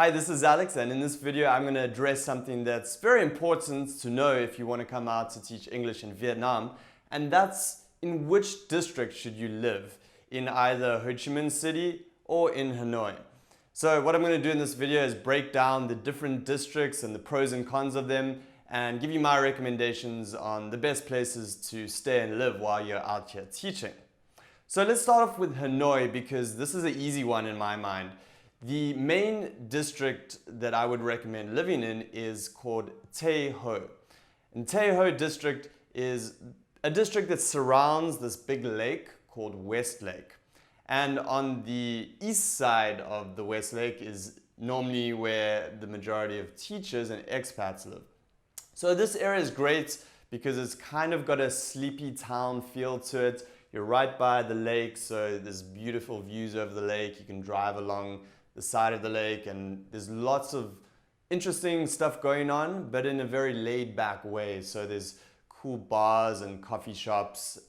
Hi, this is Alex, and in this video I'm going to address something that's very important to know if you want to come out to teach English in Vietnam, and that's in which district should you live, in either Ho Chi Minh City or in Hanoi. So what I'm going to do in this video is break down the different districts and the pros and cons of them, and give you my recommendations on the best places to stay and live while you're out here teaching. So let's start off with Hanoi, because this is an easy one in my mind. The main district that I would recommend living in is called Tay Ho. And Tay Ho district is a district that surrounds this big lake called West Lake. And on the east side of the West Lake is normally where the majority of teachers and expats live. So this area is great because it's kind of got a sleepy town feel to it. You're right by the lake, so there's beautiful views over the lake. You can drive along the side of the lake, and there's lots of interesting stuff going on, but in a very laid-back way. So there's cool bars and coffee shops,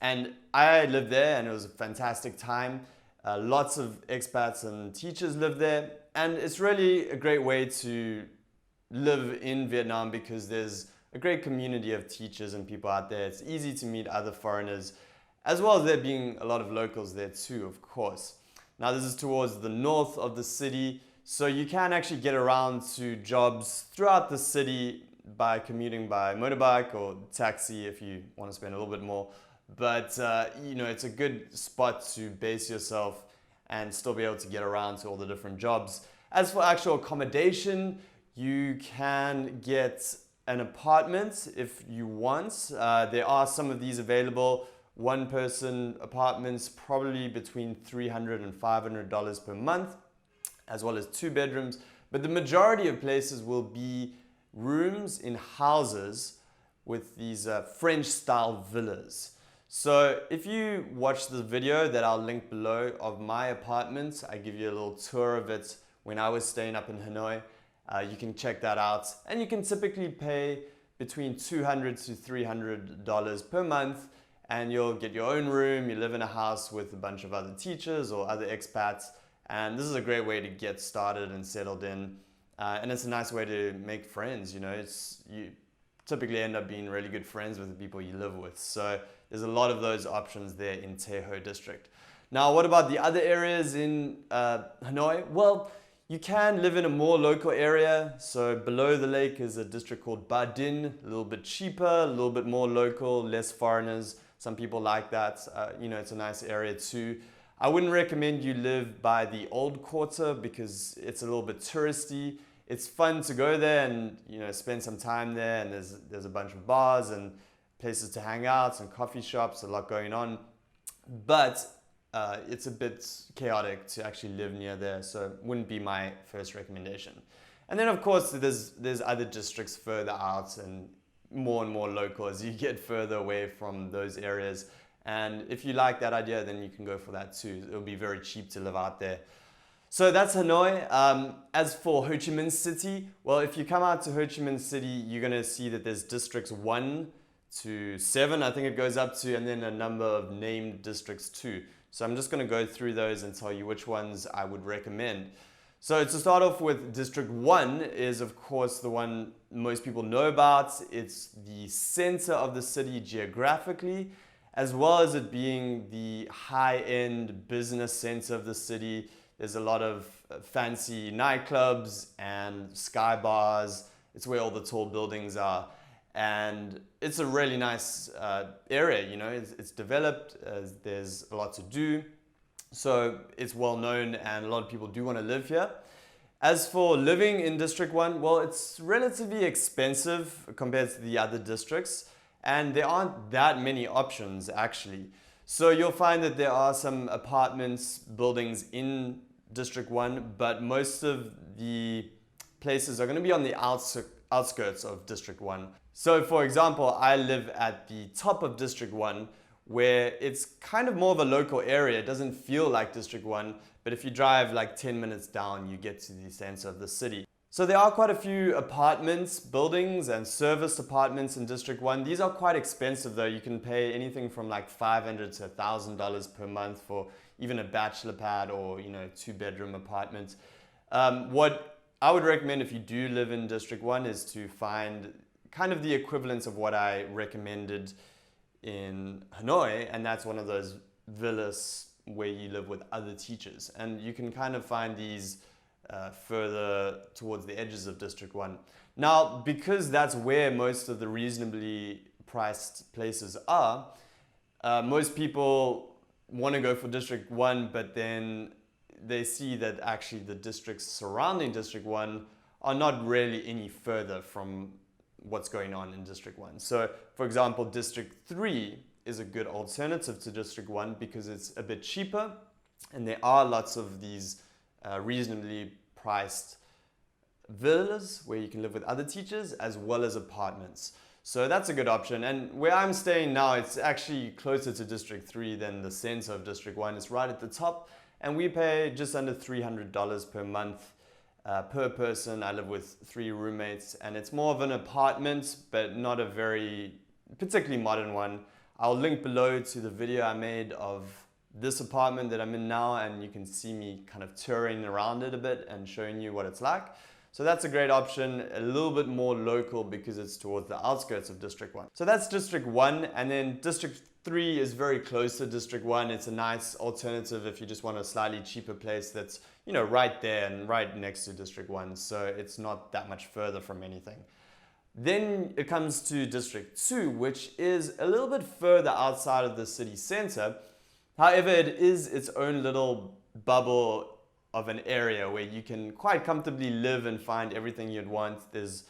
and I lived there, and it was a fantastic time. Lots of expats and teachers live there, and it's really a great way to live in Vietnam because there's a great community of teachers and people out there. It's easy to meet other foreigners, as well as there being a lot of locals there too, of course. Now this is towards the north of the city, so you can actually get around to jobs throughout the city by commuting by motorbike or taxi if you want to spend a little bit more. But it's a good spot to base yourself and still be able to get around to all the different jobs. As for actual accommodation, you can get an apartment if you want. There are some of these available. One person apartments, probably between $300 and $500 per month, as well as 2 bedrooms. But the majority of places will be rooms in houses with these French style villas. So if you watch the video that I'll link below of my apartment, I give you a little tour of it when I was staying up in Hanoi. You can check that out, and you can typically pay between $200 to $300 per month, and you'll get your own room. You live in a house with a bunch of other teachers or other expats, and this is a great way to get started and settled in, and it's a nice way to make friends. You typically end up being really good friends with the people you live with, so there's a lot of those options there in Tay Ho district. Now, what about the other areas in Hanoi? Well, you can live in a more local area. So below the lake is a district called Dinh, a little bit cheaper, a little bit more local, less foreigners. Some people like that. It's a nice area too. I wouldn't recommend you live by the old quarter because it's a little bit touristy. It's fun to go there and spend some time there, and there's a bunch of bars and places to hang out and coffee shops, a lot going on. But it's a bit chaotic to actually live near there, so it wouldn't be my first recommendation. And then of course there's other districts further out and more local as you get further away from those areas. And if you like that idea, then you can go for that too. It'll be very cheap to live out there. So that's Hanoi. As for Ho Chi Minh City, well, if you come out to Ho Chi Minh City, you're going to see that there's districts 1 to 7, I think it goes up to, and then a number of named districts too. So I'm just going to go through those and tell you which ones I would recommend. So to start off with, District 1 is of course the one most people know about. It's the center of the city geographically, as well as it being the high-end business center of the city. There's a lot of fancy nightclubs and sky bars. It's where all the tall buildings are. And it's a really nice area, it's developed, there's a lot to do. So it's well known and a lot of people do want to live here. As for living in District 1, well, it's relatively expensive compared to the other districts, and there aren't that many options actually. So you'll find that there are some apartments, buildings in District 1, but most of the places are going to be on the outskirts of District 1. So for example, I live at the top of District 1, where it's kind of more of a local area. It doesn't feel like District 1, but if you drive like 10 minutes down, you get to the center of the city. So there are quite a few apartments, buildings, and serviced apartments in District 1. These are quite expensive though. You can pay anything from like $500 to $1,000 per month for even a bachelor pad or 2-bedroom apartment. What I would recommend if you do live in District 1 is to find kind of the equivalence of what I recommended in Hanoi, and that's one of those villas where you live with other teachers. And you can kind of find these further towards the edges of District 1. Now, because that's where most of the reasonably priced places are, most people want to go for District 1, but then they see that actually the districts surrounding District 1 are not really any further from what's going on in District 1. So, for example, District 3 is a good alternative to District 1 because it's a bit cheaper and there are lots of these reasonably priced villas where you can live with other teachers as well as apartments. So that's a good option. And where I'm staying now, it's actually closer to District 3 than the center of District 1. It's right at the top and we pay just under $300 per month per person. I live with 3 roommates and it's more of an apartment, but not a very particularly modern one. I'll link below to the video I made of this apartment that I'm in now, and you can see me kind of touring around it a bit and showing you what it's like. So that's a great option, a little bit more local because it's towards the outskirts of District 1. So that's District 1, and then District 3 is very close to District 1. It's a nice alternative if you just want a slightly cheaper place that's, you know, right there and right next to District 1. So it's not that much further from anything. Then it comes to District 2, which is a little bit further outside of the city center. However, it is its own little bubble of an area where you can quite comfortably live and find everything you'd want. There's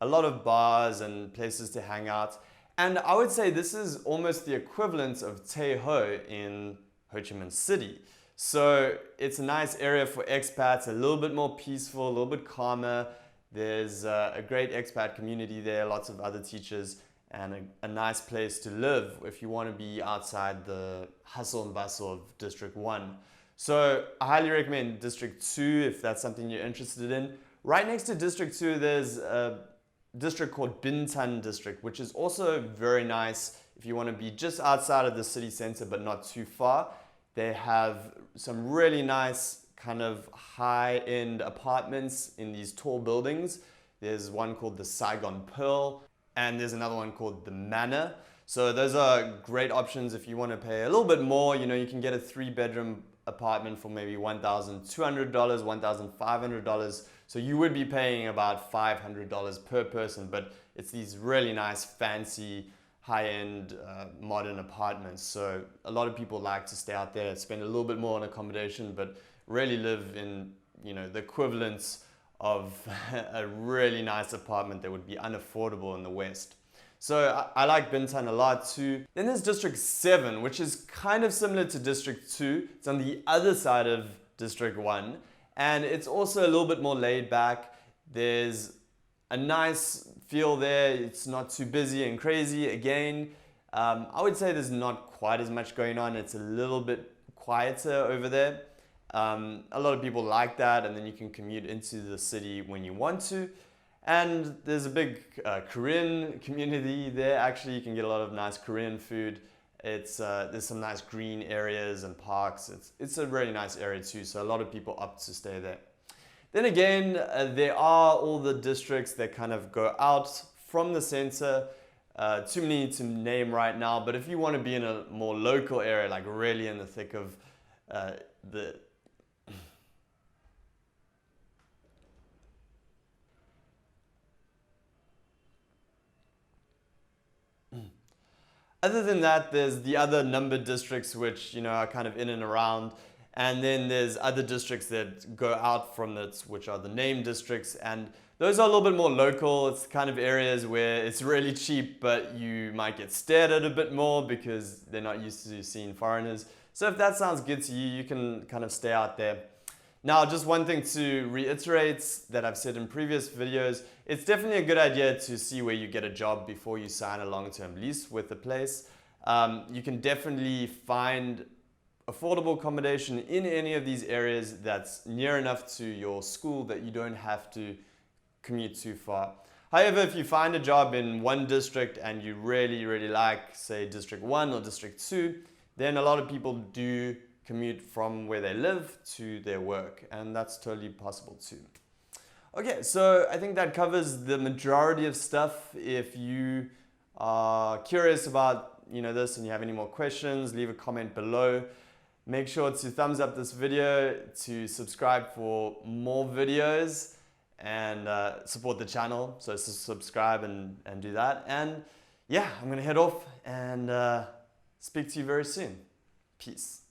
a lot of bars and places to hang out. And I would say this is almost the equivalent of Tay Ho in Ho Chi Minh City. So it's a nice area for expats, a little bit more peaceful, a little bit calmer. There's a great expat community there, lots of other teachers, and a nice place to live if you want to be outside the hustle and bustle of District 1. So I highly recommend District 2 if that's something you're interested in. Right next to District 2, there's a district called Binh district, which is also very nice if you want to be just outside of the city center but not too far. They have some really nice kind of high-end apartments in these tall buildings. There's one called the Saigon Pearl, and there's another one called the Manor. So those are great options if you want to pay a little bit more. You know, you can get a 3-bedroom apartment for maybe $1,200, $1,500. So you would be paying about $500 per person, but it's these really nice, fancy, high-end modern apartments. So a lot of people like to stay out there, spend a little bit more on accommodation, but really live in, you know, the equivalents of a really nice apartment that would be unaffordable in the West. So I like Binh a lot too. Then there's District 7, which is kind of similar to District 2. It's on the other side of District 1. And it's also a little bit more laid back. There's a nice feel there. It's not too busy and crazy. Again, I would say there's not quite as much going on. It's a little bit quieter over there. A lot of people like that, and then you can commute into the city when you want to. And there's a big Korean community there. Actually, you can get a lot of nice Korean food. There's some nice green areas and parks. It's a really nice area too, so a lot of people opt to stay there. Then again, there are all the districts that kind of go out from the center. Too many to name right now, but if you want to be in a more local area, like really in the thick of the Other than that, there's the other numbered districts which, you know, are kind of in and around. And then there's other districts that go out from it, which are the named districts. And those are a little bit more local. It's kind of areas where it's really cheap, but you might get stared at a bit more because they're not used to seeing foreigners. So if that sounds good to you, you can kind of stay out there. Now, just one thing to reiterate that I've said in previous videos, it's definitely a good idea to see where you get a job before you sign a long-term lease with the place. You can definitely find affordable accommodation in any of these areas that's near enough to your school that you don't have to commute too far. However, if you find a job in one district and you really like, say, District 1 or District 2, then a lot of people do commute from where they live to their work, and that's totally possible too. Okay, so I think that covers the majority of stuff. If you are curious about this and you have any more questions, leave a comment below. Make sure to thumbs up this video, to subscribe for more videos, and support the channel. So subscribe and do that. And yeah, I'm gonna head off and speak to you very soon. Peace.